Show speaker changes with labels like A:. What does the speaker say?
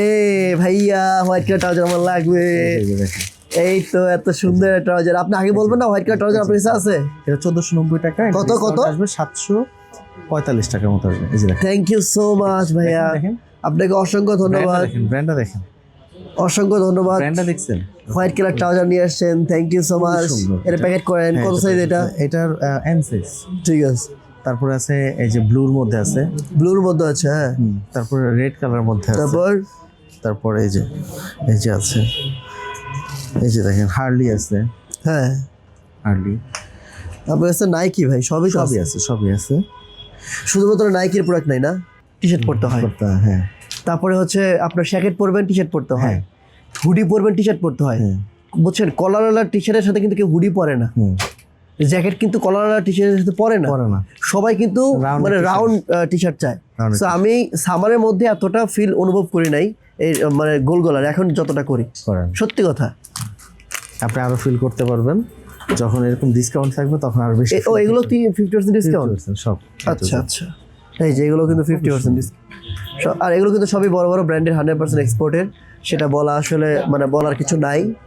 A: এ ভাইয়া white colour trouser আমার লাগবে। এই তো এত সুন্দর ট্রাউজার, আপনি আগে বলবেন না হোয়াইট কালার ট্রাউজার আপনার কাছে আছে?
B: এটা 1490 টাকা।
A: কত কত
B: আসবে? 745 টাকার মতো আসবে। এই যে দেখেন,
A: থ্যাংক ইউ সো মাচ ভাইয়া,
B: দেখেন
A: আপনাকে অসংখ্য ধন্যবাদ,
B: ব্র্যান্ডটা দেখেন,
A: অসংখ্য ধন্যবাদ।
B: ব্র্যান্ডটা দেখছেন,
A: হোয়াইট কালার ট্রাউজার নিয়ে আসছেন, থ্যাংক ইউ সো মাচ।
B: সুন্দর।
A: এটা প্যাকেট করেন,
B: হ্যাঁ,
A: কত সাইজ এটা?
B: এটার এম সাইজ।
A: ঠিক আছে,
B: তারপরে আছে এই যে ব্লুর মধ্যে আছে,
A: ব্লুর মধ্যে আছে, হ্যাঁ।
B: তারপরে রেড কালার মধ্যে আছে, তারপর এই যে আছে, এই যে দেখেন হার্লি আছে,
A: হ্যাঁ
B: হার্লি।
A: আপনার কাছে নাইকি ভাই সবই তো
B: সবই
A: আছে?
B: আছে, সবই আছে।
A: শুধুমাত্র নাইকির প্রোডাক্ট নাই না, টি শার্ট পরতে হয়,
B: হ্যাঁ।
A: তারপরে হচ্ছে আপনার জ্যাকেট পরবেন, টি শার্ট পরতে হয়,
B: হ্যাঁ।
A: হুডি পরবেন, টি শার্ট পরতে হয়,
B: হ্যাঁ।
A: বুঝছেন? কলারওয়ালা টি শার্টের সাথে কিন্তু কেউ হুডি পরে না, জ্যাকেট কিন্তু কলারওয়ালা টি শার্টের সাথে পরে না, সবাই কিন্তু মানে রাউন্ড টি শার্ট চায়। তো আমি সামারের মধ্যে এতটা ফিল অনুভব করি নাই এই মানে গোল গলার, এখন যতটা করি, সত্যি কথা।
B: আপনি আরো ফিল করতে পারবেন যখন এরকম ডিসকাউন্ট থাকবে, তখন আরো বেশি।
A: ও এগুলো 50% ডিসকাউন্ট?
B: সব।
A: আচ্ছা আচ্ছা, এই যে এগুলো কিন্তু 50% ডিসকাউন্ট, আর এগুলো কিন্তু সবই বড় বড় ব্র্যান্ডের 100% এক্সপোর্টের, সেটা বলা আসলে মানে বলার কিছু নাই।